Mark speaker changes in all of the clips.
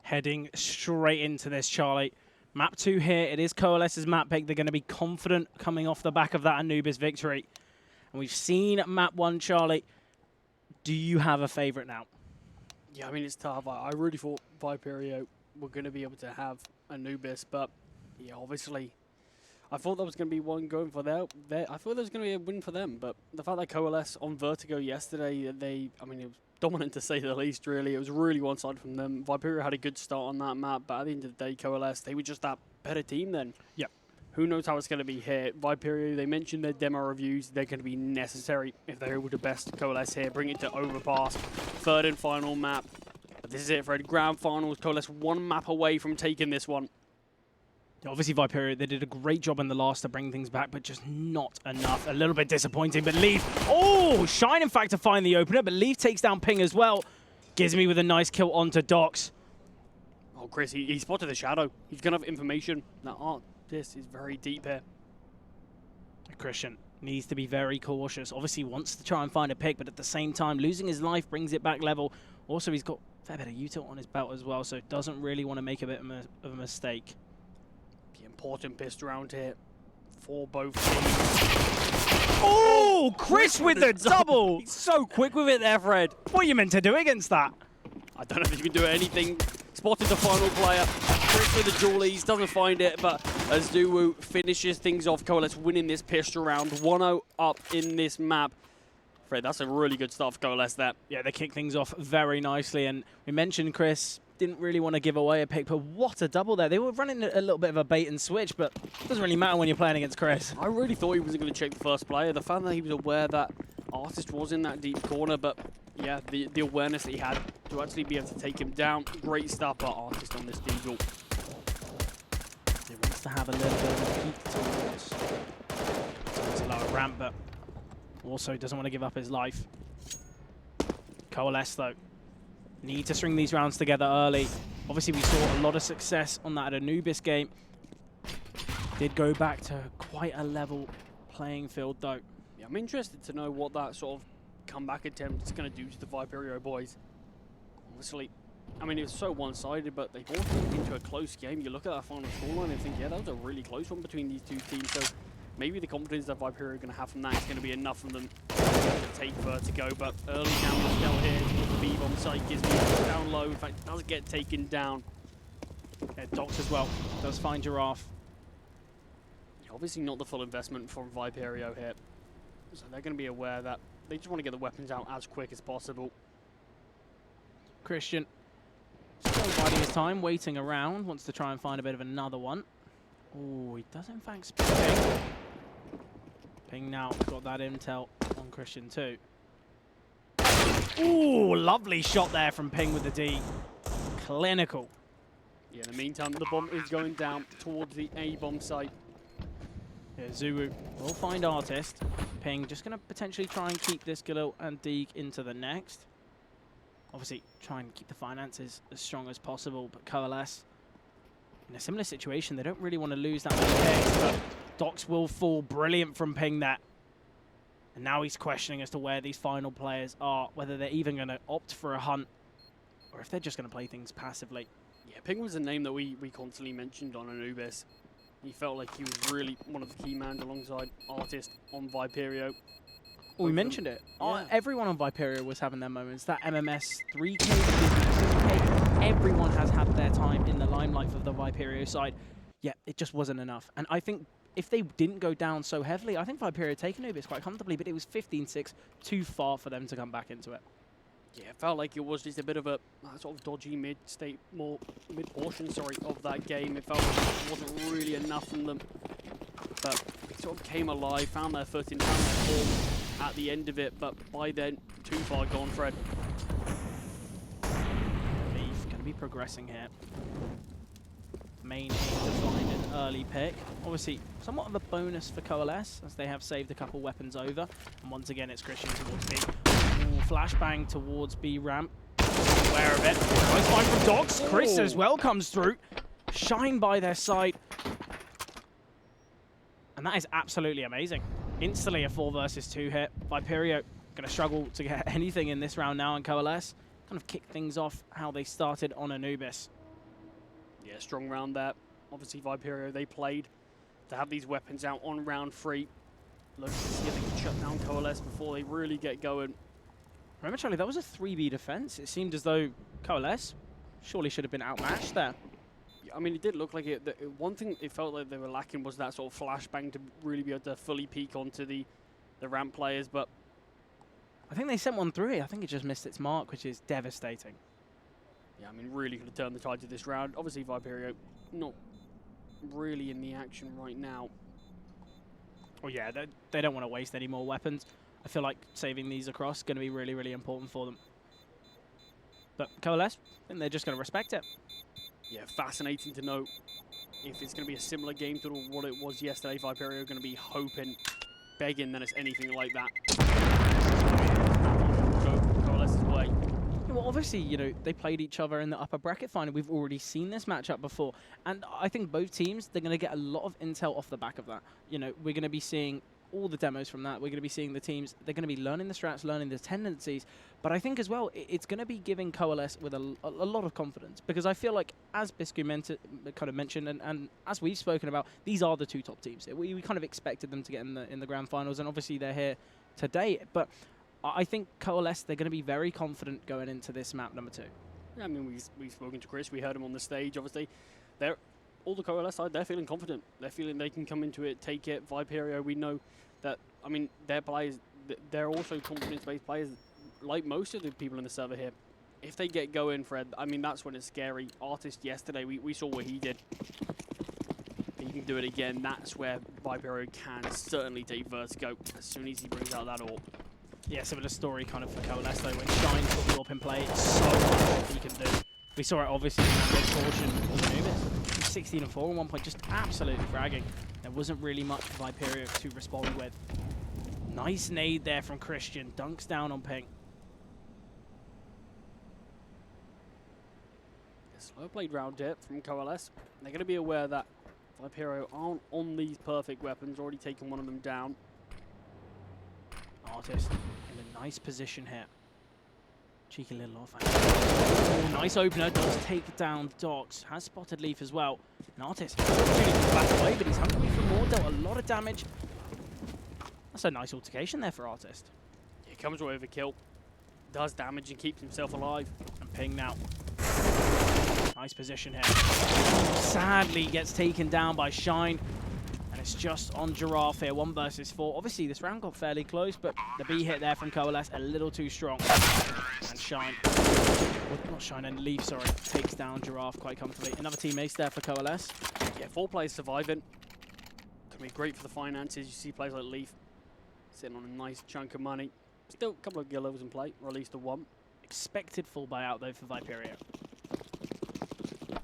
Speaker 1: Heading straight into this, Charlie. Map 2 here. It is Coalesce's map pick. They're going to be confident coming off the back of that Anubis victory. And we've seen map 1, Charlie. Do you have a favorite now?
Speaker 2: Yeah, I mean, it's tough. I really thought Viperio were going to be able to have Anubis, but yeah, obviously, I thought that was going to be one going for I thought there was going to be a win for them, but the fact that Coalesce on Vertigo yesterday, I mean, it was dominant to say the least, really. It was really one-sided from them. Viperio had a good start on that map, but at the end of the day, Coalesce, they were just that better team then.
Speaker 1: Yep.
Speaker 2: Who knows how it's going to be here. Viperio, they mentioned their demo reviews. They're going to be necessary if they're able to best Coalesce here, bring it to Overpass, third and final map. But this is it, Fred. Grand finals, Coalesce one map away from taking this one.
Speaker 1: Obviously, Viperio, they did a great job in the last to bring things back, but just not enough. A little bit disappointing, but Leaf, oh, Shine, in fact, to find the opener, but Leaf takes down Ping as well. Gizmy with a nice kill onto Dox.
Speaker 2: Oh, Chris, he spotted the shadow. He's going to have information. Now, this is very deep here.
Speaker 1: Christian needs to be very cautious. Obviously, wants to try and find a pick, but at the same time, losing his life brings it back level. Also, he's got a fair bit of util on his belt as well, so doesn't really want to make a bit of a mistake.
Speaker 2: Important pistol round here for both teams.
Speaker 1: Oh, Chris with the double!
Speaker 2: He's so quick with it there, Fred.
Speaker 1: What are you meant to do against that?
Speaker 2: I don't know if you can do anything. Spotted the final player. Chris with the jewelies, doesn't find it, but as Zuwu finishes things off, Coalesce winning this pistol round. 1-0 up in this map. Fred, that's a really good start for Coalesce there.
Speaker 1: Yeah, they kick things off very nicely, and we mentioned Chris didn't really want to give away a pick, but what a double there. They were running a little bit of a bait and switch, but it doesn't really matter when you're playing against Chris.
Speaker 2: I really thought he wasn't going to check the first player. The fact that he was aware that Artist was in that deep corner, but yeah, the awareness that he had to actually be able to take him down. Great stuff by Artist on this Deagle.
Speaker 1: He wants to have a little bit of a peek towards a lower ramp, but also doesn't want to give up his life. Coalesce, though, need to string these rounds together early. Obviously, we saw a lot of success on that Anubis game. Did go back to quite a level playing field, though.
Speaker 2: Yeah, I'm interested to know what that sort of comeback attempt is going to do to the Viperio boys. Obviously, I mean, it was so one-sided, but they brought it into a close game. You look at that final scoreline and think, yeah, that was a really close one between these two teams. So maybe the confidence that Viperio are going to have from that is going to be enough for them to take Vertigo. But early down the scale here, the B-bomb site gives me down low. In fact, does get taken down.
Speaker 1: Yeah, Dox as well does find Giraffe.
Speaker 2: Obviously not the full investment from Viperio here. So they're going to be aware that they just want to get the weapons out as quick as possible.
Speaker 1: Christian still biding his time, waiting around, wants to try and find a bit of another one. Oh, he does in fact spot Ping. Ping now got that intel on Christian too. Ooh, lovely shot there from Ping with the D. Clinical.
Speaker 2: Yeah, in the meantime, the bomb is going down towards the A-bomb site.
Speaker 1: Yeah, Zuwu will find Artist. Ping just going to potentially try and keep this Galil and Deeg into the next. Obviously, try and keep the finances as strong as possible, but Coalesce, in a similar situation, they don't really want to lose that many picks, but Dox will fall. Brilliant from Ping there. And now he's questioning as to where these final players are, whether they're even going to opt for a hunt, or if they're just going to play things passively.
Speaker 2: Yeah, Ping was a name that we constantly mentioned on Anubis. He felt like he was really one of the key man alongside Artist on Viperio.
Speaker 1: Well, we mentioned it.
Speaker 2: Yeah.
Speaker 1: Everyone on Viperio was having their moments. That MMS 3K, 6K, everyone has had their time in the limelight of the Viperio side. Yeah, it just wasn't enough. And I think if they didn't go down so heavily, I think Viperio had taken Anubis quite comfortably, but it was 15-6, too far for them to come back into it.
Speaker 2: Yeah, it felt like it was just a bit of a sort of dodgy mid-portion, of that game. It felt like it wasn't really enough from them. But it sort of came alive, found their foot in form at the end of it, but by then, too far gone, Fred.
Speaker 1: Leaf going to be progressing here. Main aim to find an early pick. Obviously, somewhat of a bonus for Coalesce, as they have saved a couple weapons over. And once again, it's Christian towards B. Ooh, flashbang towards B ramp. Aware of it. Nice find from Dox. Chris as well comes through. Shine by their side. And that is absolutely amazing. Instantly a 4 versus 2 hit. Viperio going to struggle to get anything in this round now, and Coalesce kind of kick things off how they started on Anubis.
Speaker 2: Yeah, strong round there. Obviously, Viperio, they played to have these weapons out on round 3. Looking to see if they can shut down Coalesce before they really get going.
Speaker 1: Remember, Charlie, that was a 3B defense. It seemed as though Coalesce surely should have been outmatched there.
Speaker 2: Yeah, I mean, it did look like it. One thing it felt like they were lacking was that sort of flashbang to really be able to fully peek onto the ramp players, but
Speaker 1: I think they sent one through it. I think it just missed its mark, which is devastating.
Speaker 2: yeah, I mean, really could have turned the tide to this round. Obviously, Viperio not really in the action right now.
Speaker 1: Well, yeah, they don't want to waste any more weapons. I feel like saving these across is going to be really, really important for them. But Coalesce, I think they're just going to respect it.
Speaker 2: Yeah, fascinating to know if it's going to be a similar game to what it was yesterday. Viperio going to be hoping, begging that it's anything like that. Go Coalesce's way.
Speaker 1: Well, obviously, you know, they played each other in the upper bracket final. We've already seen this matchup before. And I think both teams, they're going to get a lot of intel off the back of that. You know, we're going to be seeing all the demos from that. We're going to be seeing the teams. They're going to be learning the strats, learning the tendencies. But I think as well, it's going to be giving Coalesce with a lot of confidence. Because I feel like, as Biscu kind of mentioned, and as we've spoken about, these are the two top teams. We kind of expected them to get in the grand finals. And obviously, they're here today. But I think Coalesce, they're going to be very confident going into this map number 2.
Speaker 2: Yeah, I mean, we've spoken to Chris. We heard him on the stage. Obviously, all the Coalesce side, they're feeling confident. They're feeling they can come into it, take it. Viperio, we know that, I mean, their players, they're also confidence-based players, like most of the people in the server here. If they get going, Fred, I mean, that's when it's scary. Artist yesterday, we saw what he did. He can do it again. That's where Viperio can certainly take Vertigo as soon as he brings out that AWP.
Speaker 1: Yeah, similar story kind of for Coalesce though. When Shine's got the AWP in play, it's so much what he can do. We saw it obviously in that mid portion of the Numis. 16 and 4 at one point, just absolutely fragging. There wasn't really much for Viperio to respond with. Nice nade there from Christian, dunks down on Ping.
Speaker 2: A slow played round here from Coalesce. They're going to be aware that Viperio aren't on these perfect weapons, already taken one of them down.
Speaker 1: Artist in a nice position here. Cheeky little off. Oh, nice opener, does take down Docs. Has spotted Leaf as well. An Artist shooting back away, but he's hungry for more, dealt a lot of damage. That's a nice altercation there for Artist.
Speaker 2: He comes away with a kill, does damage and keeps himself alive.
Speaker 1: And Ping now. Nice position here. Sadly gets taken down by Shine. And it's just on Giraffe here, 1 versus 4. Obviously, this round got fairly close, but the B hit there from Coalesce, a little too strong. And Shine, well, not Shine, and Leaf, sorry, takes down Giraffe quite comfortably. Another team ace there for Coalesce.
Speaker 2: Yeah, 4 players surviving. Can be great for the finances. You see players like Leaf sitting on a nice chunk of money. Still a couple of gear levels in play, or at least a 1.
Speaker 1: Expected full buyout, though, for Viperio.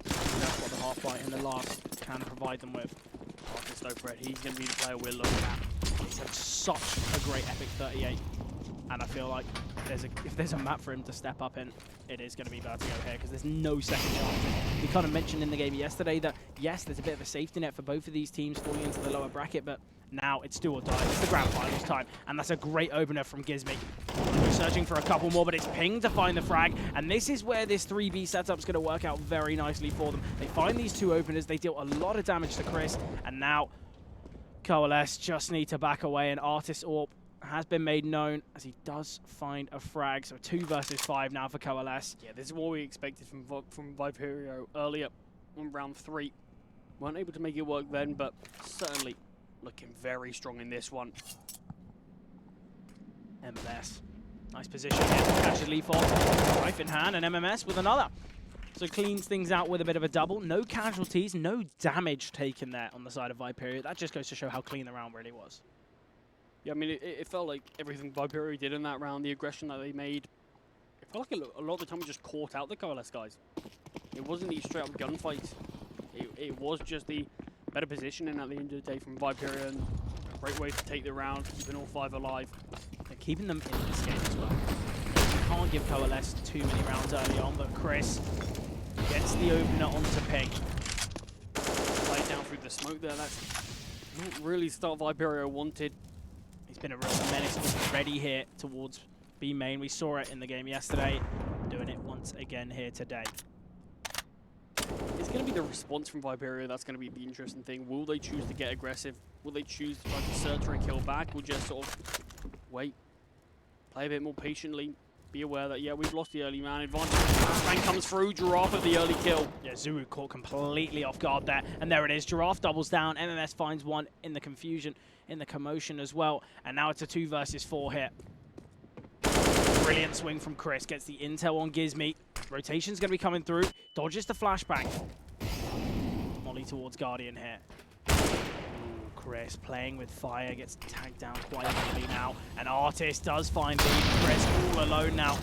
Speaker 1: That's what the half fight in the last can provide them with.
Speaker 2: Artist though, Fred, he's going to be the player we're looking at.
Speaker 1: He's had such a great EPIC38, and I feel like if there's a map for him to step up in, it is going to be Vertigo here, because there's no second chance. We kind of mentioned in the game yesterday that, yes, there's a bit of a safety net for both of these teams falling into the lower bracket, but now it's do or die. It's the grand finals time, and that's a great opener from Gizmy. We're searching for a couple more, but it's Ping to find the frag, and this is where this 3B setup's going to work out very nicely for them. They find these 2 openers, they deal a lot of damage to Chris, and now Coalesce just need to back away, and Artist AWP has been made known as he does find a frag, so 2 versus 5 now for Coalesce.
Speaker 2: Yeah, this is what we expected from Viperio earlier on round 3. Weren't able to make it work then, but certainly looking very strong in this one.
Speaker 1: MMS. Nice position here. Catches Leaf off. Knife in hand, and MMS with another. So cleans things out with a bit of a double. No casualties, no damage taken there on the side of Viperio. That just goes to show how clean the round really was.
Speaker 2: Yeah, I mean, it felt like everything Viperio did in that round, the aggression that they made, it felt like a lot of the time we just caught out the Coalesce guys. It wasn't these straight up gunfights. It was just the better positioning at the end of the day from Viperio, and a great way to take the round, keeping all 5 alive.
Speaker 1: They're keeping them in this game as well. You can't give Coalesce too many rounds early on, but Chris gets the opener onto Ping.
Speaker 2: Played down through the smoke there. That's not really the start Viperio wanted.
Speaker 1: He's been a real menace already here towards B main. We saw it in the game yesterday. Doing it once again here today.
Speaker 2: It's going to be the response from Viperio that's going to be the interesting thing. Will they choose to get aggressive? Will they choose to try to search for a kill back? Or just sort of wait, play a bit more patiently, be aware that, yeah, we've lost the early man advantage. Frank comes through, Giraffe with the early kill.
Speaker 1: Yeah, Zuru caught completely off guard there. And there it is, Giraffe doubles down. MMS finds one in the confusion, in the commotion as well. And now it's a 2 versus 4 here. Brilliant swing from Chris, gets the intel on Gizmy. Rotation's going to be coming through, dodges the flashbang. Molly towards Guardian here. Ooh, Chris playing with fire, gets tagged down quite early now. And Artist does find the Chris all alone now.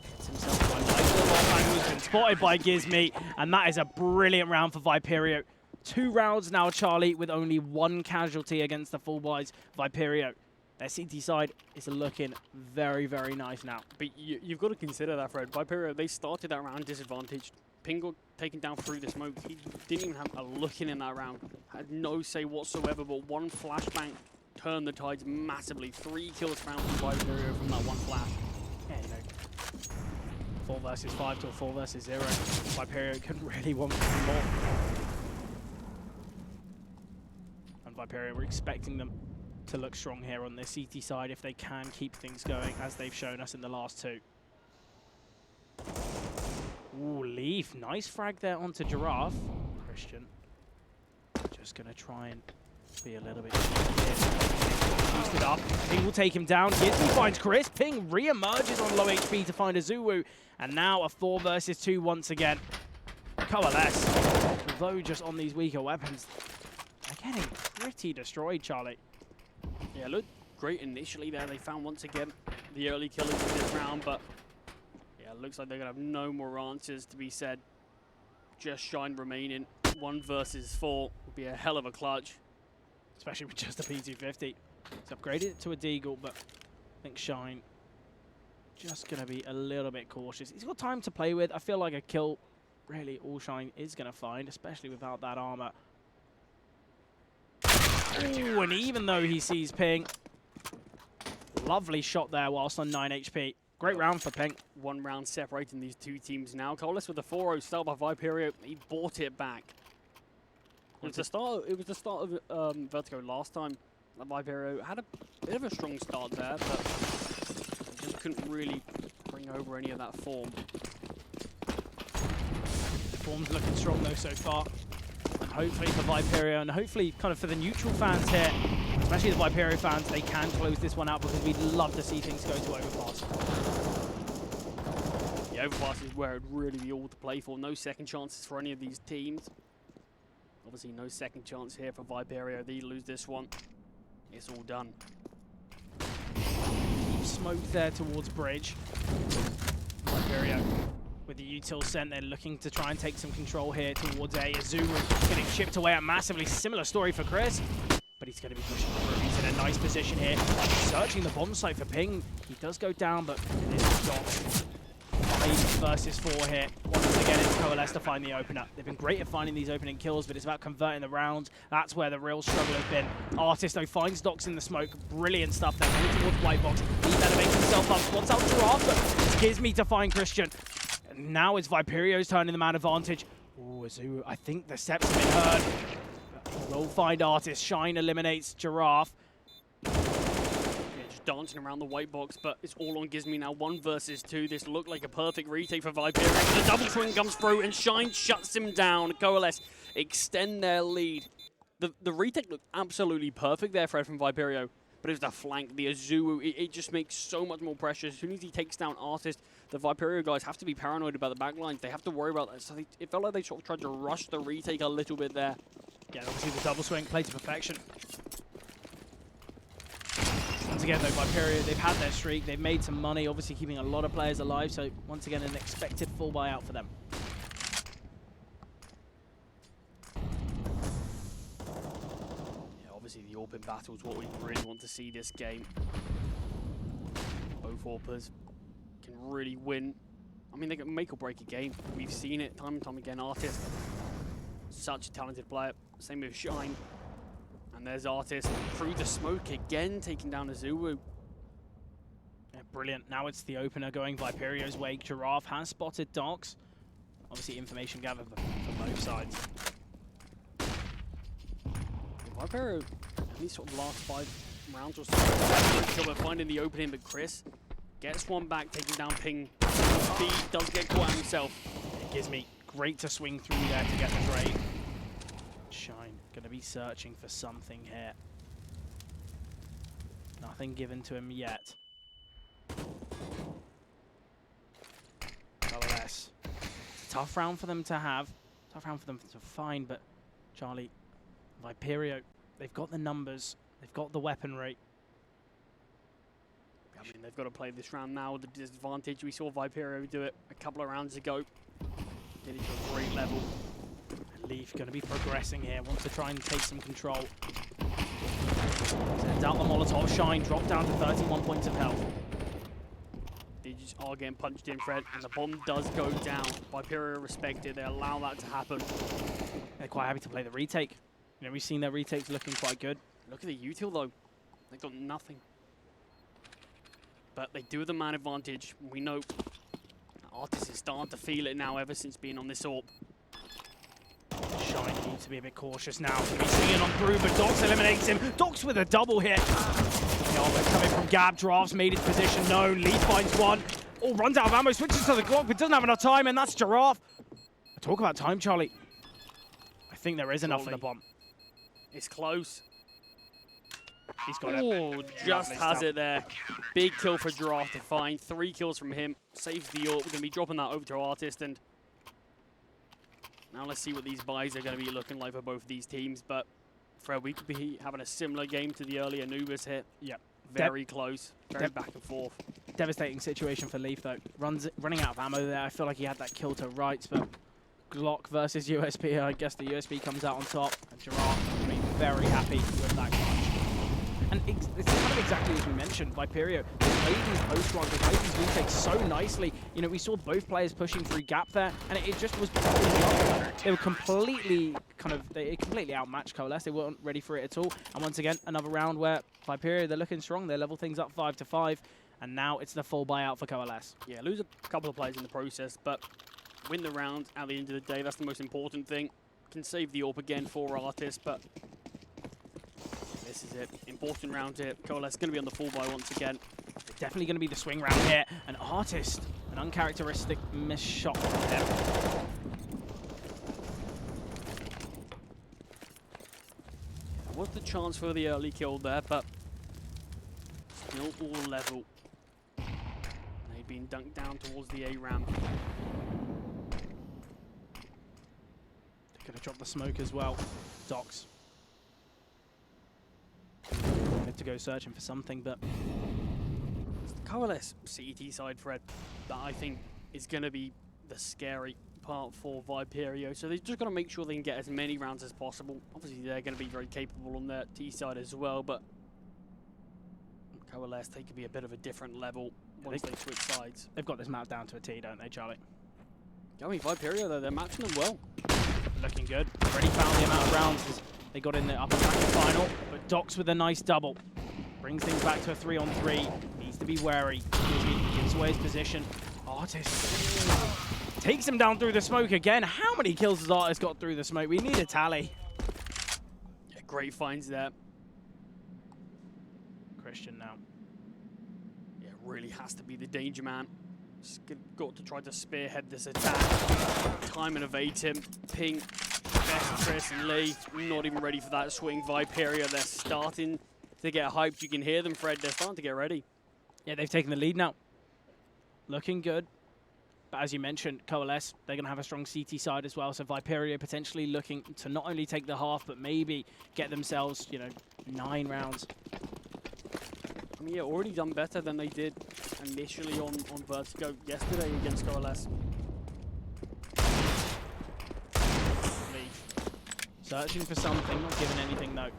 Speaker 1: Gets himself quite nice little offhand, who's been spotted by Gizmy. And that is a brilliant round for Viperio. 2 rounds now, Charlie, with only 1 casualty against the full buys. Viperio, their CT side is looking very, very nice now.
Speaker 2: But you've got to consider that, Fred. Viperio, they started that round disadvantaged. Ping got taken down through the smoke. He didn't even have a look in that round. Had no say whatsoever, but 1 flashbang turned the tides massively. 3 kills found from Viperio from that 1 flash.
Speaker 1: Yeah, you know, 4 versus 5 to a 4 versus 0. Viperio couldn't really want more. And Viperio, we're expecting them to look strong here on their CT side if they can keep things going as they've shown us in the last 2. Ooh, Leaf, nice frag there onto Giraffe. Christian just gonna try and be a little bit boosted up. Ping will take him down. Gizmy finds Chris. Ping re-emerges on low HP to find a Zulu. And now a 4 versus 2 once again. Coalesce, although just on these weaker weapons, they're getting pretty destroyed, Charlie.
Speaker 2: Yeah, looked great initially there. They found once again the early killers in this round, but yeah, it looks like they're going to have no more answers to be said. Just Shine remaining. 1 versus 4 would be a hell of a clutch.
Speaker 1: Especially with just a P250. He's upgraded it to a Deagle, but I think Shine just going to be a little bit cautious. He's got time to play with. I feel like a kill, really, all Shine is going to find, especially without that armor. Ooh, and even though he sees Ping, lovely shot there whilst on 9 HP. Great round for Ping.
Speaker 2: 1 round separating these 2 teams now. Coalesce with the 4-0 start by Viperio. He bought it back. It was the start of Vertigo last time. Viperio had a bit of a strong start there, but just couldn't really bring over any of that form.
Speaker 1: Form's looking strong though so far. And hopefully for Viperio, and hopefully kind of for the neutral fans here, especially the Viperio fans, they can close this one out because we'd love to see things go to Overpass.
Speaker 2: The Overpass is where it'd really be all to play for. No second chances for any of these teams. Obviously no second chance here for Viperio. They lose this one. It's all done.
Speaker 1: Deep smoke there towards Bridge. Viperio with the util sent, they're looking to try and take some control here towards A. Azuru getting chipped away at massively. Similar story for Chris, but he's going to be pushing through. He's in a nice position here. Searching the bomb site for Ping. He does go down, but it is stopped. 5 versus 4 here. Once again, it's Coalesce to find the opener. They've been great at finding these opening kills, but it's about converting the rounds. That's where the real struggle has been. Artist, though, finds Docs in the smoke. Brilliant stuff there. Moving towards White Box. He elevates himself up. Spots out Giraffe, but it's Gizmy to find Christian. And now it's Viperio's turn in the man advantage. Ooh, Azuru, I think the steps have been heard. We'll find Artist. Shine eliminates Giraffe.
Speaker 2: Dancing around the white box, but it's all on Gizmy now. 1 versus 2. This looked like a perfect retake for Viperio. The double swing comes through and Shine shuts him down. Coalesce extend their lead. The retake looked absolutely perfect there, Fred, from Viperio. But it was the flank, the Azuru. It just makes so much more pressure. As soon as he takes down Artist, the Viperio guys have to be paranoid about the backlines. They have to worry about that. So it felt like they sort of tried to rush the retake a little bit there.
Speaker 1: Yeah, obviously the double swing played to perfection. Once again, though, Viperio, they've had their streak. They've made some money, obviously keeping a lot of players alive. So once again, an expected full buyout for them.
Speaker 2: Yeah, obviously the AWP battle is what we really want to see this game. Both AWPers can really win. I mean, they can make or break a game. We've seen it time and time again. Artist, such a talented player. Same with Shine. And there's Artist through the smoke again, taking down Azuru.
Speaker 1: Yeah, brilliant. Now it's the opener going Viperio's way. Giraffe has spotted Docs. obviously information gathered from both sides.
Speaker 2: Viperio, these sort of last 5 rounds or so, we're finding the opening, but Chris gets one back, taking down Ping. Speed does get caught out himself.
Speaker 1: It gives me great to swing through there to get the trade. Shine, gonna be searching for something here. Nothing given to him yet. Coalesce. Tough round for them to have. Tough round for them to find, but Charlie, Viperio, they've got the numbers, they've got the weaponry.
Speaker 2: I mean, they've got to play this round now with the disadvantage. We saw Viperio do it a couple of rounds ago. Did it to a great level.
Speaker 1: And Leaf going to be progressing here, wants to try and take some control. Sends out the Molotov. Shine, drop down to 31 points of health.
Speaker 2: They just are getting punched in, Fred, and the bomb does go down. Viperio respect it, they allow that to happen.
Speaker 1: They're quite happy to play the retake. You know, we've seen their retakes looking quite good.
Speaker 2: Look at the util though. They've got nothing. But they do have the man advantage. We know Artist is starting to feel it now ever since being on this AWP.
Speaker 1: Shine needs to be a bit cautious now. He's swinging on through, but Dox eliminates him. Dox with a double hit. But coming from Gab, Drafts made his position known. Leaf finds one. Oh, runs out of ammo, switches to the Glock, but doesn't have enough time, and that's Giraffe. Talk about time, Charlie. I think there is enough for the bomb.
Speaker 2: It's close.
Speaker 1: He's got it.
Speaker 2: Oh, just has it there. Big kill for Giraffe to find. 3 kills from him. Saves the AWP. We're going to be dropping that over to Artist. And now let's see what these buys are going to be looking like for both of these teams. But, Fred, we could be having a similar game to the earlier Anubis hit.
Speaker 1: Yep.
Speaker 2: Very close. Very back and forth.
Speaker 1: Devastating situation for Leaf, though. Running out of ammo there. I feel like he had that kill to rights, but Glock versus USP. I guess the USP comes out on top. And Giraffe will be very happy with that clutch. And it's kind of exactly as we mentioned, Viperio, they played these post runs, they played these retakes so nicely. You know, we saw both players pushing through gap there, and it just was, they were completely completely outmatched Coalesce. They weren't ready for it at all. And once again, another round where Viperio, they're looking strong. They level things up 5-5, and now it's the full buyout for Coalesce.
Speaker 2: Yeah, lose a couple of players in the process, but win the round at the end of the day. That's the most important thing. Can save the AWP again for Artist, but this is it. Important round here. Coalesce going to be on the full buy once again.
Speaker 1: Definitely going to be the swing round here. An Artist, an uncharacteristic miss shot from him.
Speaker 2: Was the chance for the early kill there, but still all level. They've been dunked down towards the A ramp.
Speaker 1: They're going to drop the smoke as well. Dox. To go searching for something, but
Speaker 2: it's the Coalesce CET side, Fred, that I think is going to be the scary part for Viperio. So they've just got to make sure they can get as many rounds as possible. Obviously, they're going to be very capable on their T side as well, but Coalesce, they could be a bit of a different level once they switch sides.
Speaker 1: They've got this map down to a T, don't they, Charlie?
Speaker 2: I mean, Viperio, though, they're matching them well.
Speaker 1: Looking good. Already found the amount of rounds as they got in the upper bracket final, but Dox with a nice double. Brings things back to a 3-on-3. Needs to be wary. Gives away his position. Artist takes him down through the smoke again. How many kills has Artist got through the smoke? We need a tally.
Speaker 2: Yeah, great finds there.
Speaker 1: Christian now.
Speaker 2: Yeah, really has to be the danger man. Just got to try to spearhead this attack. Time and evade him. Ping. Chris and Lee, not even ready for that swing. Viperio, they're starting to get hyped. You can hear them, Fred. They're starting to get ready.
Speaker 1: Yeah, they've taken the lead now. Looking good. But as you mentioned, Coalesce, they're going to have a strong CT side as well. So Viperio potentially looking to not only take the half, but maybe get themselves, you know, 9 rounds.
Speaker 2: I mean, yeah, already done better than they did initially on Vertigo yesterday against Coalesce.
Speaker 1: Searching for something, not given anything though.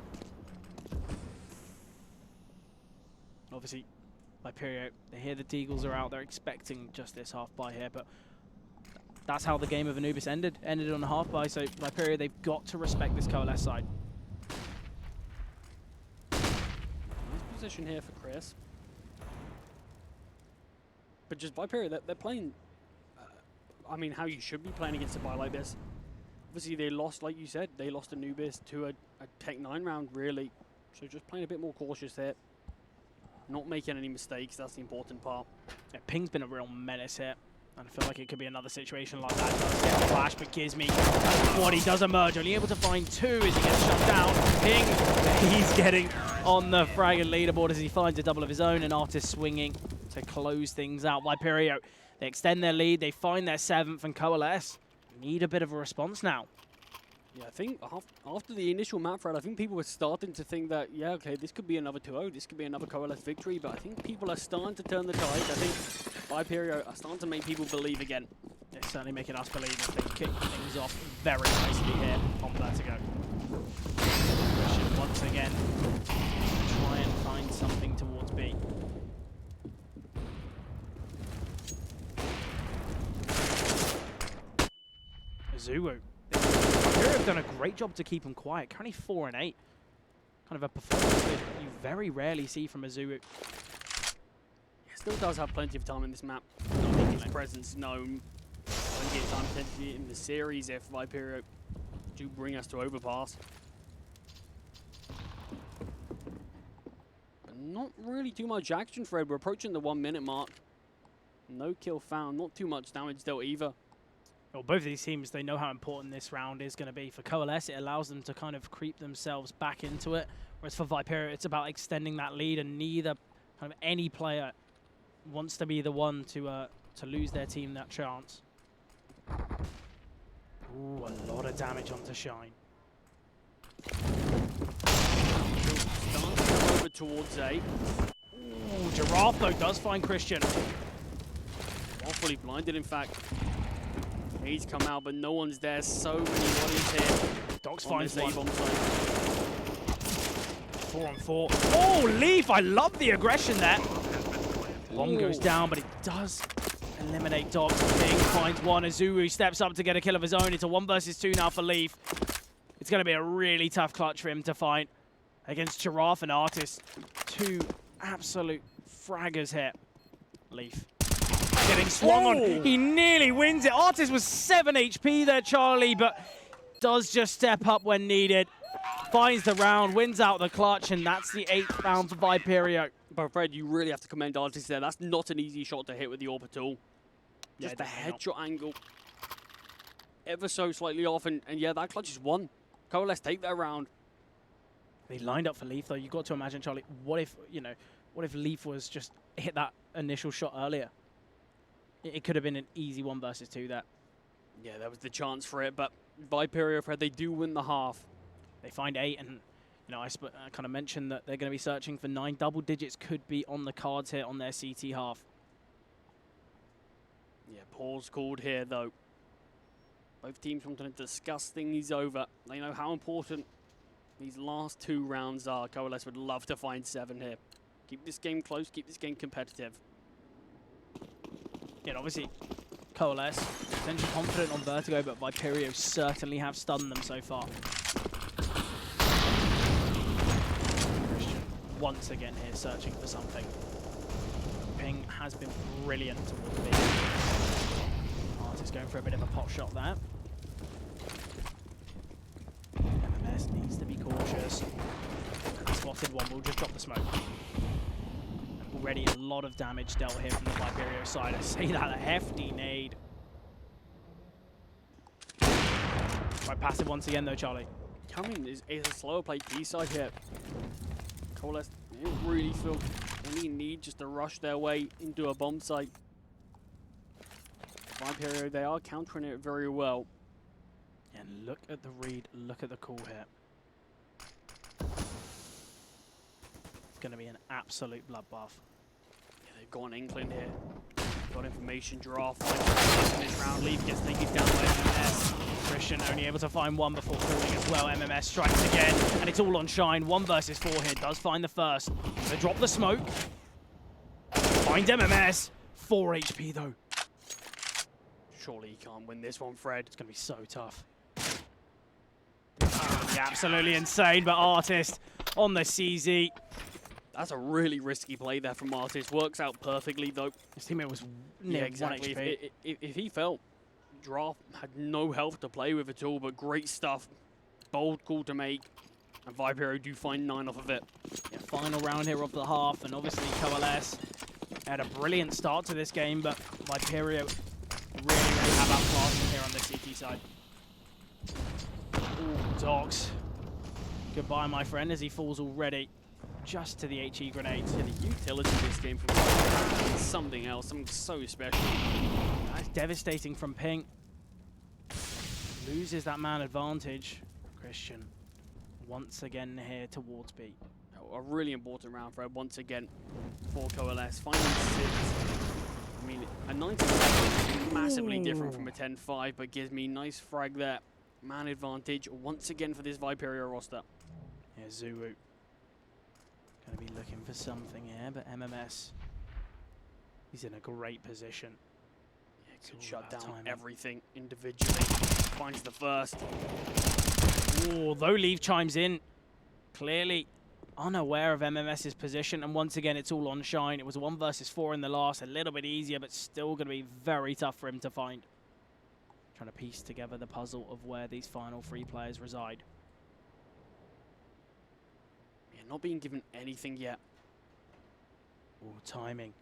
Speaker 1: Obviously, Viperio, they hear the Deagles are out, they're expecting just this half buy here, but that's how the game of Anubis ended. Ended on a half buy, so Viperio, they've got to respect this Coalesce side.
Speaker 2: Nice position here for Chris. But just Viperio, they're playing I mean, how you should be playing against a buy like this. Obviously, they lost, like you said, they lost a Nubis to a Tech 9 round, really. So just playing a bit more cautious here. Not making any mistakes, that's the important part.
Speaker 1: Yeah, Ping's been a real menace here. And I feel like it could be another situation like that. Does get the flash, but Gizmy, what he does emerge, only able to find 2 as he gets shut down. Ping, he's getting on the frag and leaderboard as he finds a double of his own, and Artist swinging to close things out. Viperio, they extend their lead, they find their 7th, and Coalesce need a bit of a response now.
Speaker 2: Yeah, I think after the initial map threat, I think people were starting to think that, yeah, okay, this could be another 2-0, this could be another Coalesce victory, but I think people are starting to turn the tide. I think Viperio are starting to make people believe again.
Speaker 1: They're certainly making us believe as they kick things off very nicely here on Vertigo. Should once again try and find something towards B. Zulu. Viperio have done a great job to keep him quiet. Currently 4 and 8. Kind of a performance that you very rarely see from a Zulu.
Speaker 2: Still does have plenty of time in this map. Not making his presence known. Plenty of time potentially in the series if Viperio do bring us to overpass. But not really too much action, Fred. We're approaching the 1 minute mark. No kill found, not too much damage dealt either.
Speaker 1: Well, both of these teams, they know how important this round is going to be. For Coalesce, it allows them to kind of creep themselves back into it. Whereas for Viperio, it's about extending that lead, and neither kind of any player wants to be the one to lose their team that chance. Ooh, a lot of damage onto Shine.
Speaker 2: Starting to come over towards A.
Speaker 1: Ooh, Giraffe, though, does find Christian.
Speaker 2: Awfully blinded, in fact. He's come out, but no one's there. So many bodies here.
Speaker 1: Docs finds one.
Speaker 2: 4
Speaker 1: on 4. Oh, Leaf! I love the aggression there. One goes down, but it does eliminate Dogs. Ping finds one. Azuru steps up to get a kill of his own. It's a 1 versus 2 now for Leaf. It's going to be a really tough clutch for him to fight against Giraffe and Artist. 2 absolute fraggers here. Leaf getting swung on. He nearly wins it. Artist was 7 HP there, Charlie, but does just step up when needed. Finds the round, wins out the clutch, and that's the 8th round for Viperio.
Speaker 2: But Fred, you really have to commend Artist there. That's not an easy shot to hit with the orbital. Just the headshot angle. Ever so slightly off, and yeah, that clutch is won. Coalesce take that round.
Speaker 1: They lined up for Leaf, though. You've got to imagine, Charlie, what if Leaf was just hit that initial shot earlier? It could have been an easy 1 versus 2 there.
Speaker 2: Yeah, there was the chance for it, but Viperio, Fred, they do win the half.
Speaker 1: They find 8, and I kind of mentioned that they're going to be searching for 9. Double digits could be on the cards here on their CT half.
Speaker 2: Yeah, pause called here, though. Both teams wanting to discuss things over. They know how important these last 2 rounds are. Coalesce would love to find 7 here. Keep this game close, keep this game competitive.
Speaker 1: Yeah, obviously, Coalesce, potentially confident on Vertigo, but Viperio certainly have stunned them so far. Christian once again here searching for something. Ping has been brilliant towards me. Artist going for a bit of a pop shot there. MMS needs to be cautious. Spotted one, we'll just drop the smoke. Already a lot of damage dealt here from the Viperio side. I say that, a hefty nade. Quite passive once again though, Charlie.
Speaker 2: Coming is a slower play B side here. Coalesce, they really feel any need just to rush their way into a bomb site. Viperio, they are countering it very well.
Speaker 1: And look at the read, look at the call here. It's going to be an absolute bloodbath.
Speaker 2: Yeah, they've got an inkling here. Got information, Giraffe in this round. Leaf gets taken down by MMS.
Speaker 1: Christian only able to find 1 before falling as well. MMS strikes again, and it's all on Shine. 1 versus 4 here, does find the first. They drop the smoke. Find MMS. 4 HP though.
Speaker 2: Surely he can't win this one, Fred.
Speaker 1: It's going to be so tough. Yeah, absolutely insane, but Artist on the CZ.
Speaker 2: That's a really risky play there from Artist. Works out perfectly, though.
Speaker 1: His teammate was near 1 HP.
Speaker 2: If he fell, Draft had no health to play with at all, but great stuff. Bold call to make. And Viperio do find 9 off of it.
Speaker 1: Yeah, final round here of the half, and obviously Coalesce had a brilliant start to this game, but Viperio really have outclassed him here on the CT side. Ooh, Dogs. Goodbye, my friend, as he falls already just to the HE grenades.
Speaker 2: Yeah, the utility of this game from Viperio is something else, something so special.
Speaker 1: That's devastating from Ping. Loses that man advantage. Christian once again here towards B.
Speaker 2: Oh, a really important round for once again for Coalesce. Finding 6. I mean, a 97 is massively different from a 10-5, but gives me nice frag there. Man advantage once again for this Viperio roster.
Speaker 1: Yeah, Zuru going to be looking for something here, but MMS, he's in a great position.
Speaker 2: Yeah, could shut down everything individually. Finds the first.
Speaker 1: Oh, though Leaf chimes in, clearly unaware of MMS's position, and once again it's all on Shine. It was 1 versus 4 in the last, a little bit easier, but still going to be very tough for him to find. Trying to piece together the puzzle of where these final 3 players reside.
Speaker 2: Yeah, not being given anything yet.
Speaker 1: Oh, timing.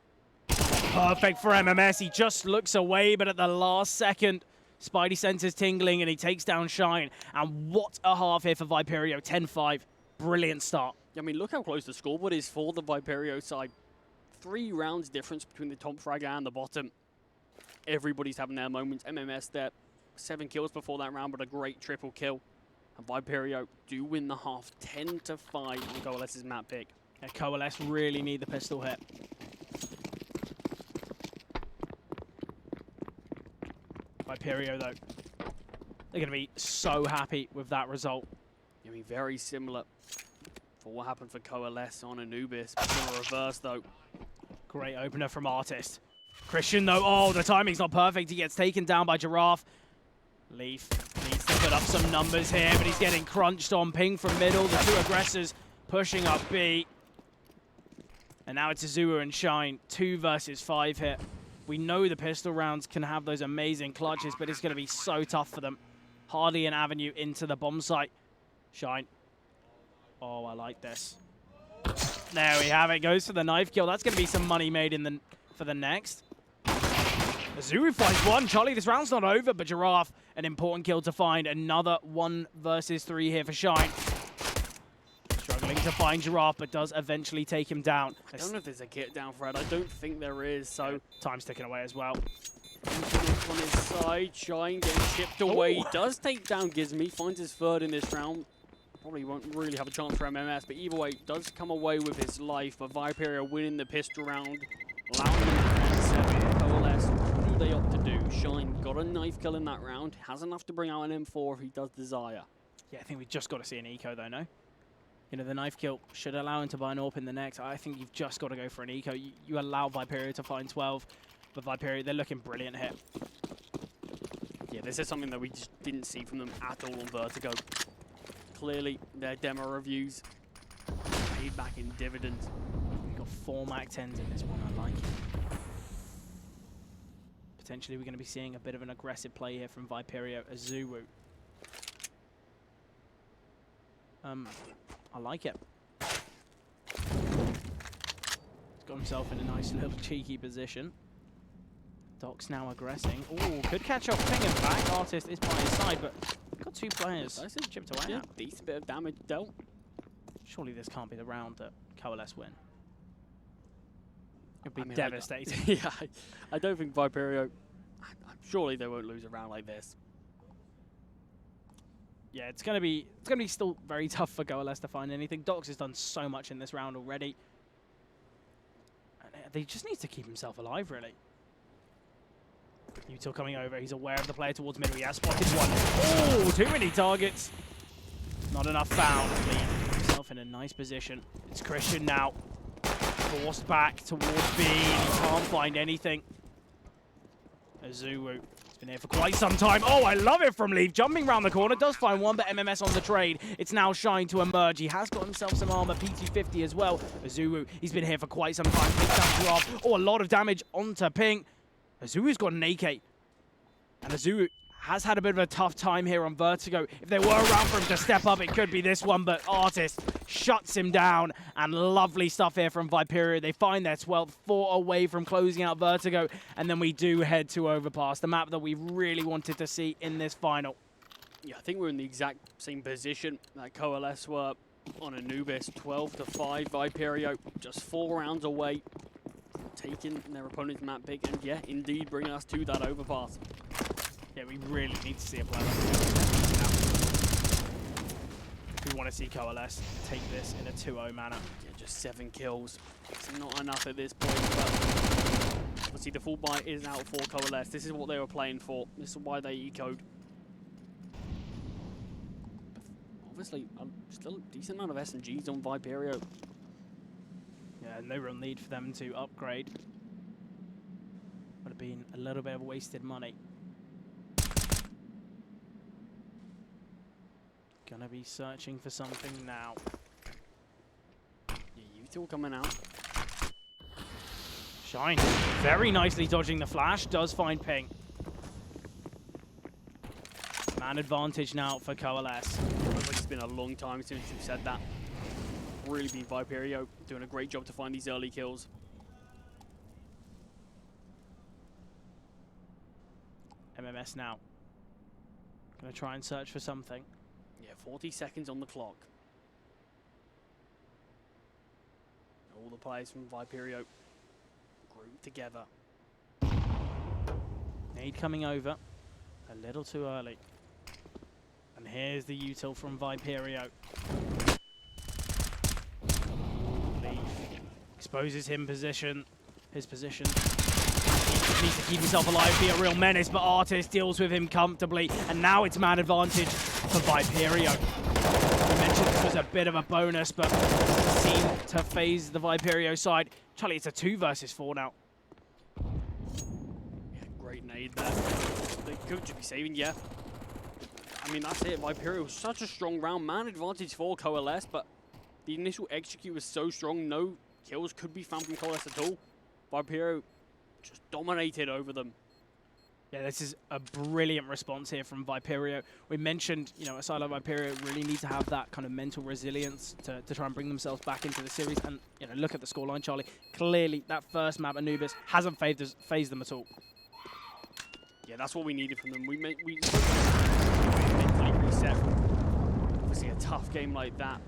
Speaker 1: Perfect for MMS. He just looks away, but at the last second, Spidey senses tingling, and he takes down Shine. And what a half here for Viperio. 10-5. Brilliant start.
Speaker 2: I mean, look how close the scoreboard is for the Viperio side. 3 rounds difference between the top frag and the bottom. Everybody's having their moments. MMS there, 7 kills before that round, but a great triple kill. And Viperio do win the half, 10-5 on Coalesce's map pick.
Speaker 1: Yeah, Coalesce really need the pistol hit. Viperio, though, they're going to be so happy with that result.
Speaker 2: I mean, very similar for what happened for Coalesce on Anubis. In reverse, though.
Speaker 1: Great opener from Artist. Christian, though, oh, the timing's not perfect. He gets taken down by Giraffe. Leaf needs to put up some numbers here, but he's getting crunched on. Ping from middle. The 2 aggressors pushing up B. And now it's Azua and Shine. 2 versus 5 here. We know the pistol rounds can have those amazing clutches, but it's going to be so tough for them. Hardly an avenue into the bomb site. Shine. Oh, I like this. There we have it. Goes for the knife kill. That's going to be some money made for the next. Azuri finds 1. Charlie, this round's not over, but Giraffe, an important kill to find. Another 1 versus 3 here for Shine. Struggling to find Giraffe, but does eventually take him down.
Speaker 2: I don't know if there's a get down, Fred. I don't think there is, so...
Speaker 1: Yeah, time's ticking away as well.
Speaker 2: On his side, Shine getting chipped away. He does take down Gizmy, finds his 3rd in this round. Probably won't really have a chance for MMS, but either way, does come away with his life. But Viperio winning the pistol round, allowing him to 7. Coalesce, what do they opt to do? Shine got a knife kill in that round, has enough to bring out an M4 if he does desire.
Speaker 1: Yeah, I think we just got to see an eco though, no? You know, the knife kill should allow him to buy an AWP in the next. I think you've just got to go for an eco. You allow Viperio to find 12, but Viperio, they're looking brilliant here.
Speaker 2: Yeah, this is something that we just didn't see from them at all on Vertigo. Clearly, their demo reviews paid back in dividends.
Speaker 1: We've got 4 MAC-10s in this one. I like it. Potentially, we're going to be seeing a bit of an aggressive play here from Viperio Azuru. I like it. He's got himself in a nice little cheeky position. Doc's now aggressing. Oh, could catch up Ping and back. Artist is by his side, but got 2 players chipped away.
Speaker 2: Yeah, decent bit of damage dealt.
Speaker 1: Surely this can't be the round that Coalesce win. It'd be
Speaker 2: I mean,
Speaker 1: devastating.
Speaker 2: Yeah, I don't think Viperio... Surely they won't lose a round like this.
Speaker 1: Yeah, it's gonna be still very tough for Coalesce to find anything. Docs has done so much in this round already. And they just need to keep himself alive, really. Util coming over. He's aware of the player towards middle. He has spotted 1. Oh, too many targets. Not enough found. Leave himself in a nice position. It's Christian now. Forced back towards B. He can't find anything. Azuru. He's been here for quite some time. Oh, I love it from Leaf. Jumping around the corner. Does find 1, but MMS on the trade. It's now Shine to emerge. He has got himself some armor. PT50 as well. Azuru, he's been here for quite some time. Takes down Giraffe. Oh, a lot of damage onto Ping. Azuru's got an AK. And Azuru has had a bit of a tough time here on Vertigo. If there were around for him to step up, it could be this one, but Artist shuts him down. And lovely stuff here from Viperio. They find their 12th, 4 away from closing out Vertigo. And then we do head to Overpass, the map that we really wanted to see in this final.
Speaker 2: Yeah, I think we're in the exact same position that Coalesce were on Anubis. 12-5, Viperio just 4 rounds away, taking their opponent's map pick, and yeah, indeed bringing us to that Overpass.
Speaker 1: Yeah, we really need to see a play like we want to see Coalesce take this in a 2-0 manner.
Speaker 2: Yeah, just 7 kills. It's not enough at this point, but obviously the full buy is out for Coalesce. This is what they were playing for. This is why they ecoed. Obviously, still a decent amount of SMGs on Viperio.
Speaker 1: Yeah, no real need for them to upgrade. Would have been a little bit of wasted money. Gonna be searching for something now.
Speaker 2: Yeah, you two coming out.
Speaker 1: Shine, very nicely dodging the flash, does find Ping. Man advantage now for Coalesce.
Speaker 2: Looks like it's been a long time since you've said that. Really been Viperio doing a great job to find these early kills.
Speaker 1: MMS now. Gonna try and search for something.
Speaker 2: Yeah, 40 seconds on the clock. All the players from Viperio grouped together.
Speaker 1: Nade coming over. A little too early. And here's the util from Viperio. Leaf exposes his position. He needs to keep himself alive, be a real menace, but Artist deals with him comfortably. And now it's man advantage for Viperio. We mentioned this was a bit of a bonus, but it seemed to phase the Viperio side. Charlie, it's a 2 versus 4 now.
Speaker 2: Yeah, great nade there. They could just be saving, yeah. I mean, that's it. Viperio was such a strong round. Man advantage for Coalesce, but the initial execute was so strong, no kills could be found from Coalesce at all. Viperio just dominated over them.
Speaker 1: Yeah, this is a brilliant response here from Viperio. We mentioned, you know, a side like Viperio really need to have that kind of mental resilience to try and bring themselves back into the series. And, you know, look at the scoreline, Charlie. Clearly, that first map, Anubis, hasn't phased them at all.
Speaker 2: Yeah, that's what we needed from them. We mentally reset. Obviously, a tough game like that.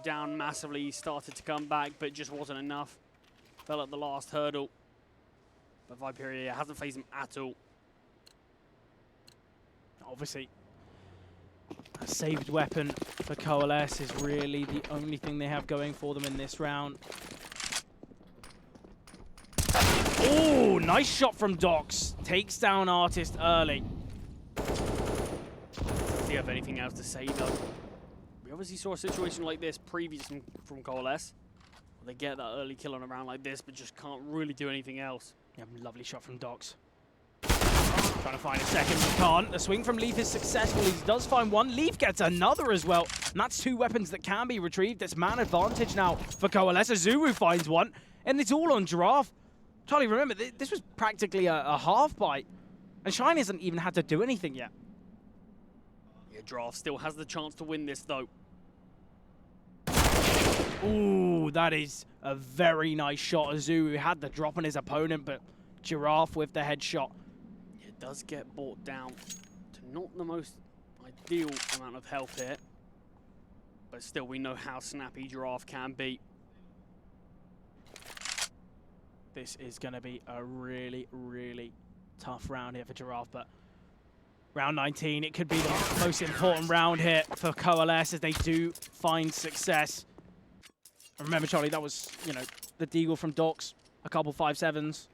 Speaker 2: Down massively, started to come back, but just wasn't enough. Fell at the last hurdle. But Viperio hasn't phased him at all.
Speaker 1: Obviously, a saved weapon for Coalesce is really the only thing they have going for them in this round. Oh, nice shot from Dox. Takes down Artist early.
Speaker 2: Does he have anything else to say, though? We obviously saw a situation like this previously from Coalesce. They get that early kill on a round like this, but just can't really do anything else.
Speaker 1: Yeah, lovely shot from Dox. Trying to find a second, but can't. The swing from Leaf is successful. He does find one. Leaf gets another as well. And that's 2 weapons that can be retrieved. It's man advantage now for Coalesce. Zuru finds one, and it's all on Giraffe. Charlie, remember, this was practically a half bite. And Shine hasn't even had to do anything yet.
Speaker 2: Yeah, Giraffe still has the chance to win this, though.
Speaker 1: Ooh, that is a very nice shot. Azuru had the drop on his opponent, but Giraffe with the headshot.
Speaker 2: It does get brought down to not the most ideal amount of health here. But still, we know how snappy Giraffe can be.
Speaker 1: This is going to be a really, really tough round here for Giraffe, but round 19, it could be the most important round here for Coalesce as they do find success. Remember, Charlie, that was, you know, the deagle from Dox, a couple 5-7s.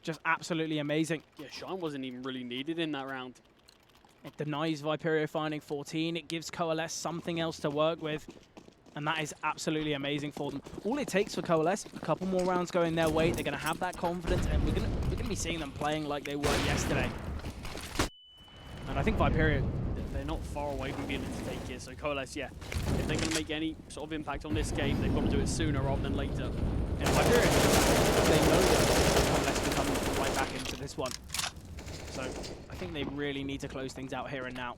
Speaker 1: Just absolutely amazing.
Speaker 2: Yeah, Shine wasn't even really needed in that round.
Speaker 1: It denies Viperio finding 14. It gives Coalesce something else to work with. And that is absolutely amazing for them. All it takes for Coalesce, a couple more rounds going their way. They're going to have that confidence, and we're going to be seeing them playing like they were yesterday. And I think Viperio,
Speaker 2: they're not far away from being able to take it. So Coalesce, yeah, if they're going to make any sort of impact on this game, they've got to do it sooner rather than later.
Speaker 1: And Viperio, they know that Coalesce can come right back into this one. So I think they really need to close things out here and now.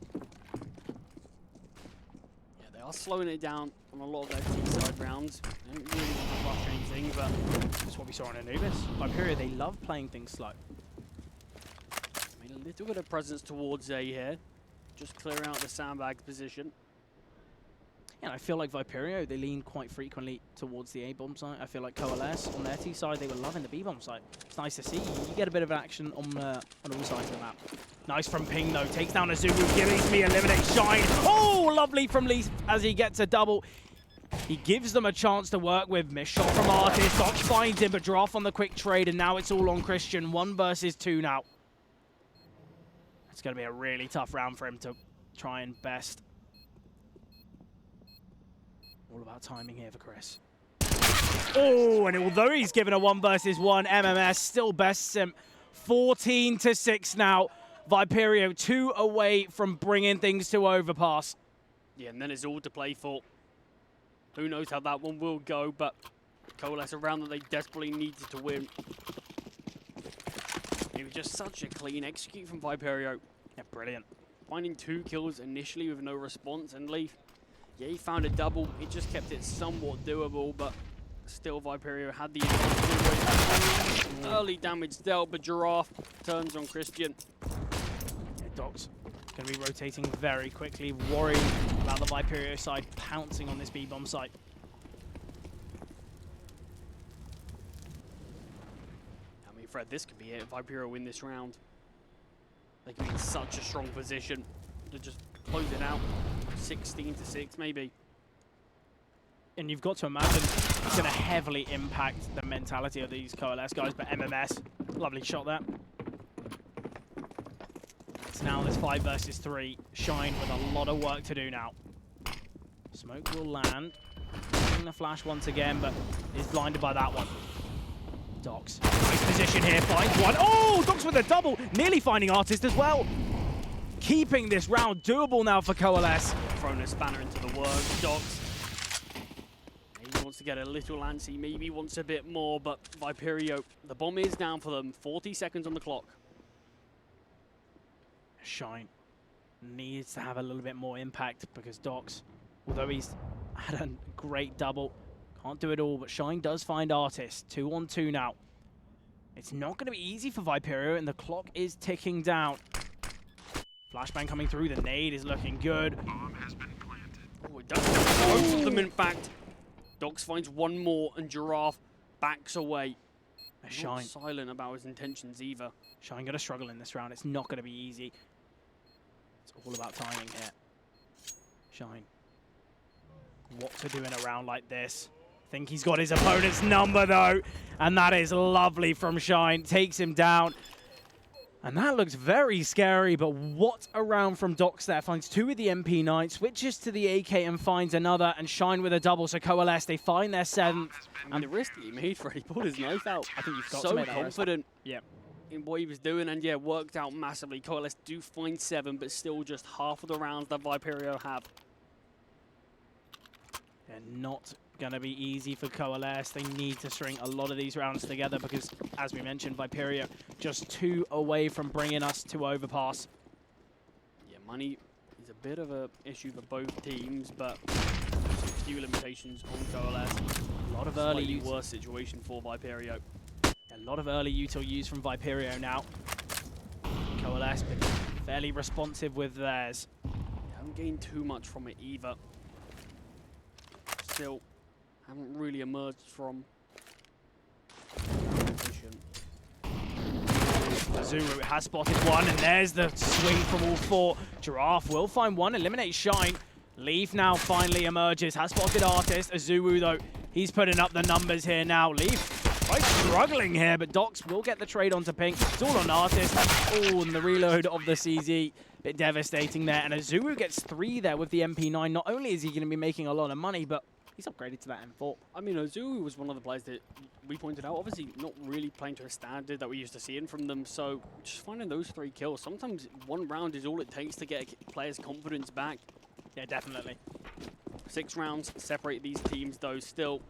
Speaker 2: Yeah, they are slowing it down on a lot of their T-side rounds. They don't really want to rush anything, but
Speaker 1: That's what we saw in Anubis. Viperio, they love playing things slow.
Speaker 2: I mean, a little bit of presence towards A here. Just clearing out the sandbag position.
Speaker 1: Yeah, I feel like Viperio, they lean quite frequently towards the A-bomb site. I feel like Coalesce, on their T side, they were loving the B-bomb site. It's nice to see. You get a bit of action on all sides of the map. Nice from Ping, though. Takes down a Zulu, gives me eliminate Shine. Oh, lovely from Leaf as he gets a double. He gives them a chance to work with. Miss shot from Artist. Doc finds him, but Giraffe on the quick trade, and now it's all on Christian. 1 versus 2 now. It's going to be a really tough round for him to try and best. All about timing here for Chris. Oh, and although he's given a 1 versus 1, MMS still bests him. 14-6 now. Viperio 2 away from bringing things to Overpass.
Speaker 2: Yeah, and then it's all to play for. Who knows how that one will go, but Coalesce a round that they desperately needed to win. It was just such a clean execute from Viperio.
Speaker 1: Yeah, brilliant.
Speaker 2: Finding 2 kills initially with no response, and Leaf, yeah, he found a double. He just kept it somewhat doable, but still Viperio had the early damage dealt, but Giraffe turns on Christian.
Speaker 1: Yeah, Doc's going to be rotating very quickly, worried about the Viperio side pouncing on this B-bomb site.
Speaker 2: I mean, Fred, this could be it if Viperio win this round. They could be in such a strong position to just close it out. 16-6 maybe.
Speaker 1: And you've got to imagine it's going to heavily impact the mentality of these Coalesce guys, but MMS, lovely shot there. It's now this 5 versus 3. Shine with a lot of work to do now. Smoke will land. Using the flash once again, but is blinded by that one. Docs, nice position here, finds one. Oh, Docs with a double, nearly finding Artist as well. Keeping this round doable now for Coalesce.
Speaker 2: Thrown a spanner into the works. Docs. Maybe wants to get a little antsy, maybe wants a bit more, but Viperio, the bomb is down for them. 40 seconds on the clock.
Speaker 1: Shine needs to have a little bit more impact because Docs, although he's had a great double, can't do it all, but Shine does find Artist. 2-on-2 now. It's not going to be easy for Viperio, and the clock is ticking down. Flashbang coming through, the nade is looking good.
Speaker 3: Bomb has been planted.
Speaker 2: Oh, it does both of them, in fact. Docs finds one more, and Giraffe backs away.
Speaker 1: Shine.
Speaker 2: Not silent about his intentions either.
Speaker 1: Shine going to struggle in this round. It's not going to be easy. It's all about timing here. Shine. What to do in a round like this. I think he's got his opponent's number, though. And that is lovely from Shine. Takes him down. And that looks very scary, but what a round from Docs there. Finds 2 with the MP9, switches to the AK and finds another, and Shine with a double. So Coalesce, they find their 7th.
Speaker 2: I mean, the risk that he made, Fred, he pulled his knife out.
Speaker 1: I think you've got
Speaker 2: so
Speaker 1: to make that risk.
Speaker 2: confident
Speaker 1: Yep.
Speaker 2: in what he was doing, and yeah, worked out massively. Coalesce do find 7, but still just half of the rounds that Viperio have.
Speaker 1: They're not going to be easy for Coalesce. They need to string a lot of these rounds together because, as we mentioned, Viperio just 2 away from bringing us to Overpass.
Speaker 2: Yeah, money is a bit of an issue for both teams, but a few limitations on Coalesce.
Speaker 1: A lot of early
Speaker 2: Slightly
Speaker 1: use.
Speaker 2: worse situation for Viperio.
Speaker 1: A lot of early util use from Viperio now. Coalesce been fairly responsive with theirs.
Speaker 2: Haven't gained too much from it either. Still haven't really emerged from position.
Speaker 1: Zuru has spotted one, and there's the swing from all 4. Giraffe will find one, eliminate Shine. Leaf now finally emerges, has spotted Artist. Azuru, though, he's putting up the numbers here now. Leaf quite struggling here, but Docs will get the trade onto Pink. It's all on Artist. Oh, and the reload of the CZ. Bit devastating there. And Azuru gets 3 there with the MP9. Not only is he going to be making a lot of money, but he's upgraded to that M4.
Speaker 2: I mean, Ozuru was one of the players that we pointed out, obviously not really playing to a standard that we used to seeing from them, so just finding those 3 kills. Sometimes 1 round is all it takes to get a player's confidence back.
Speaker 1: Yeah, definitely.
Speaker 2: 6 rounds separate these teams, though. Still,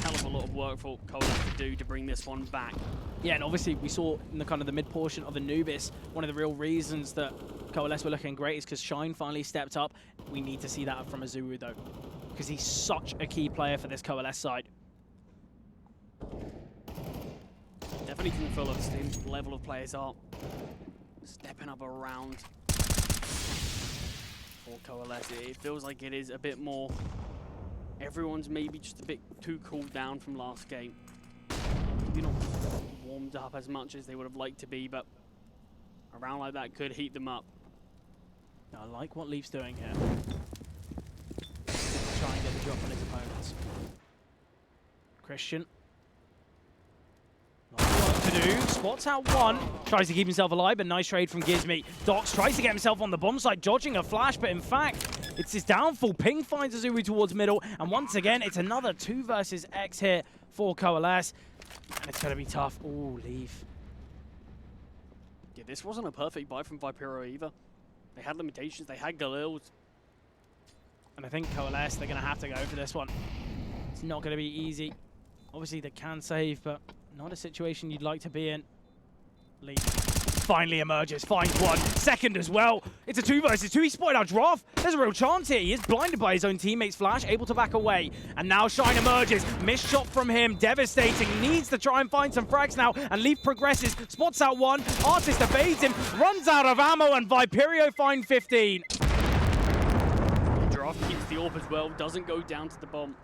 Speaker 2: hell of a lot of work for Coalesce to do to bring this one back.
Speaker 1: Yeah, and obviously we saw in the kind of the mid portion of Anubis, one of the real reasons that Coalesce were looking great is because Shine finally stepped up. We need to see that from Azuru though, because he's such a key player for this Coalesce side.
Speaker 2: Definitely can feel that the level of players are stepping up around for Coalesce. It feels like it is a bit more. Everyone's maybe just a bit too cooled down from last game. Maybe not warmed up as much as they would have liked to be, but a round like that could heat them up.
Speaker 1: I like what Leaf's doing here. Try and get the drop on his opponents. Christian. Not a lot to do. Spots out one. Tries to keep himself alive, but nice trade from Gizmi. Dox tries to get himself on the bomb site, dodging a flash, but in fact, it's his downfall. Ping finds Azuri towards middle, and once again, it's another 2 versus X here for Coalesce. And it's going to be tough. Oh, Leaf.
Speaker 2: Yeah, this wasn't a perfect buy from Viperio either. They had limitations, they had Galils.
Speaker 1: And I think Coalesce, they're going to have to go for this one. It's not going to be easy. Obviously, they can save, but not a situation you'd like to be in. Leaf finally emerges, finds one, second as well. It's a 2 versus 2. He spotted out Droth. There's a real chance here. He is blinded by his own teammate's flash, able to back away. And now Shine emerges. Missed shot from him, devastating. Needs to try and find some frags now. And Leaf progresses, spots out one. Artist evades him, runs out of ammo, and Viperio find 15.
Speaker 2: Droth keeps the AWP as well, doesn't go down to the bomb.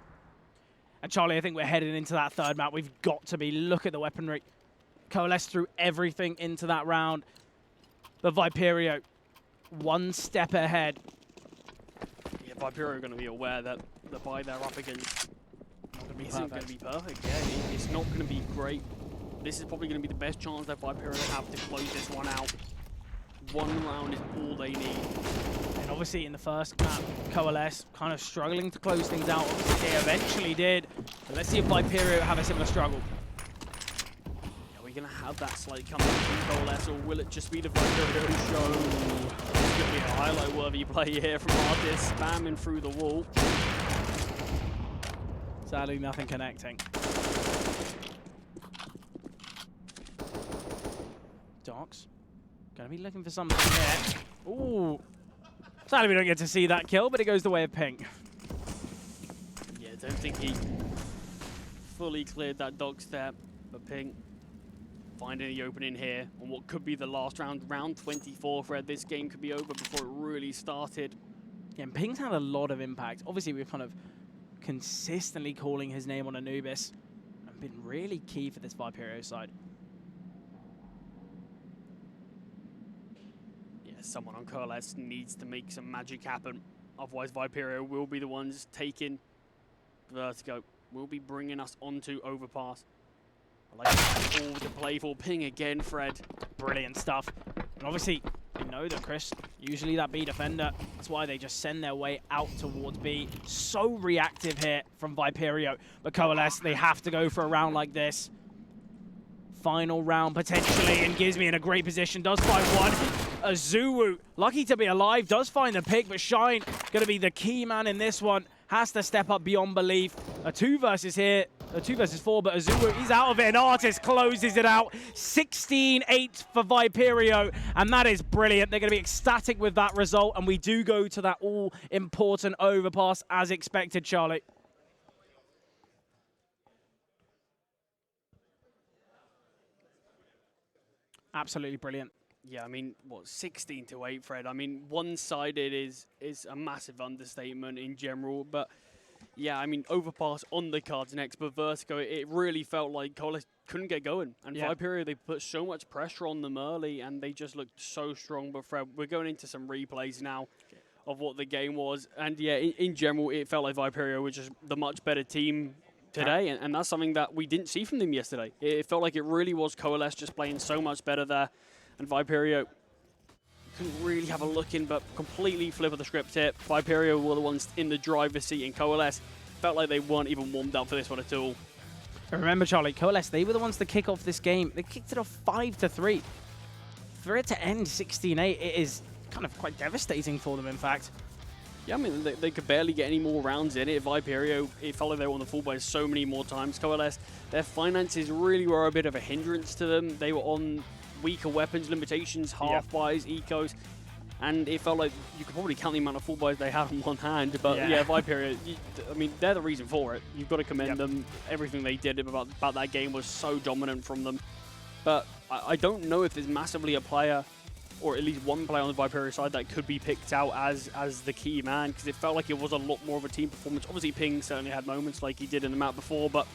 Speaker 1: And Charlie, I think we're heading into that third map. We've got to be, look at the weaponry. Coalesce threw everything into that round. But Viperio, one step ahead.
Speaker 2: Yeah, Viperio are going to be aware that the buy they're up against isn't going to be perfect. Yeah, it's not going to be great. This is probably going to be the best chance that Viperio have to close this one out. One round is all they need.
Speaker 1: And obviously in the first map, Coalesce kind of struggling to close things out. Obviously they eventually did. But let's see if Viperio have a similar struggle.
Speaker 2: Going to have that slight comeback from Coalesce, or will it just be the Viperio show? It's going to be a highlight-worthy play here from Artist, spamming through the wall.
Speaker 1: Sadly, nothing connecting. Dox, going to be looking for something here. Ooh. Sadly, we don't get to see that kill, but it goes the way of Pink.
Speaker 2: Yeah, I don't think he fully cleared that dog step, but Pink finding the opening here on what could be the last round, round 24, Fred. This game could be over before it really started.
Speaker 1: Yeah, and Ping's had a lot of impact. Obviously, we're kind of consistently calling his name on Anubis and been really key for this Viperio side.
Speaker 2: Yeah, someone on Coalesce needs to make some magic happen. Otherwise, Viperio will be the ones taking Vertigo. Will be bringing us onto Overpass. I like that all to play for. Ping again, Fred.
Speaker 1: Brilliant stuff. And obviously, you know that Chris, usually that B defender, that's why they just send their way out towards B. So reactive here from Viperio. But Coalesce, they have to go for a round like this. Final round potentially, and Gizmi in a great position, does find one. Azuru, lucky to be alive, does find the pick, but Shine, gonna be the key man in this one. Has to step up beyond belief. A 2 versus here, a 2 versus 4, but Azuru, he's out of it, and Artist closes it out. 16-8 for Viperio, and that is brilliant. They're going to be ecstatic with that result, and we do go to that all-important overpass as expected, Charlie. Absolutely brilliant.
Speaker 2: Yeah, I mean, what, 16-8, Fred? I mean, one-sided is a massive understatement in general, but yeah, I mean, Overpass on the cards next, but Vertigo, it really felt like Coalesce couldn't get going. And yeah. Viperio, they put so much pressure on them early, and they just looked so strong. But Fred, we're going into some replays now of what the game was. And yeah, in general, it felt like Viperio was just the much better team today, and that's something that we didn't see from them yesterday. It felt like it really was Coalesce just playing so much better there. And Viperio couldn't really have a look in, but completely flip of the script here. Viperio were the ones in the driver's seat, and Coalesce felt like they weren't even warmed up for this one at all.
Speaker 1: Remember, Charlie, Coalesce, they were the ones to kick off this game. They kicked it off 5-3. For it to end 16-8, it is kind of quite devastating for them, in fact.
Speaker 2: Yeah, I mean, they could barely get any more rounds in it. Viperio, it felt like they were on the full by so many more times. Coalesce, their finances really were a bit of a hindrance to them. They were on weaker weapons limitations, half-buys, ecos, and it felt like you could probably count the amount of full buys they had on one hand. But yeah, Viperio, I mean, they're the reason for it. You've got to commend them. Everything they did about that game was so dominant from them. But I don't know if there's massively a player, or at least one player on the Viperio side that could be picked out as the key man, because it felt like it was a lot more of a team performance. Obviously, Ping certainly had moments like he did in the map before, but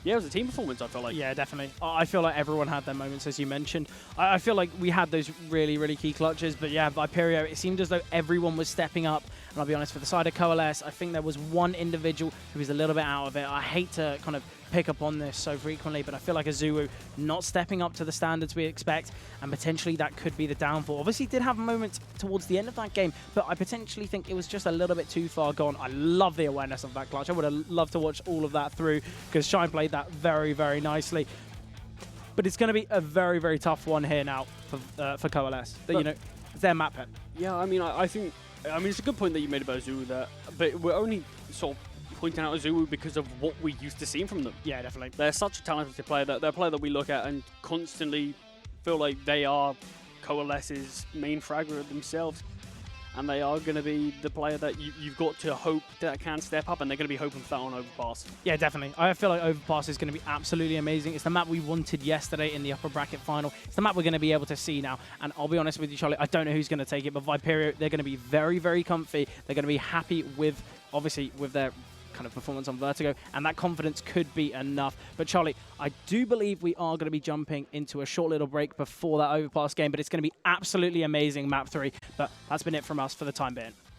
Speaker 2: yeah, it was a team performance, I feel like.
Speaker 1: Yeah, definitely. I feel like everyone had their moments, as you mentioned. I feel like we had those really, really key clutches, but yeah, Viperio, it seemed as though everyone was stepping up. And I'll be honest, for the side of Coalesce, I think there was one individual who was a little bit out of it. I hate to kind of pick up on this so frequently, but I feel like Azuu not stepping up to the standards we expect, and potentially that could be the downfall. Obviously, he did have a moment towards the end of that game, but I potentially think it was just a little bit too far gone. I love the awareness of that clutch. I would have loved to watch all of that through, because Shine played that very, very nicely. But it's going to be a very, very tough one here now for Coalesce. You know, it's their map pick.
Speaker 2: Yeah, I mean, I think, it's a good point that you made about Azuu there, but we're only sort of pointing out Azuu because of what we used to see from them.
Speaker 1: Yeah, definitely.
Speaker 2: They're such a talented player. They're a player that we look at and constantly feel like they are Coalesce's main fragger themselves. And they are going to be the player that you've got to hope that can step up, and they're going to be hoping for that on Overpass.
Speaker 1: Yeah, definitely. I feel like Overpass is going to be absolutely amazing. It's the map we wanted yesterday in the upper bracket final. It's the map we're going to be able to see now. And I'll be honest with you, Charlie, I don't know who's going to take it, but Viperio, they're going to be very, very comfy. They're going to be happy with, obviously, with their kind of performance on Vertigo, and that confidence could be enough. But Charlie, I do believe we are going to be jumping into a short little break before that Overpass game, but it's going to be absolutely amazing map 3. But that's been it from us for the time being.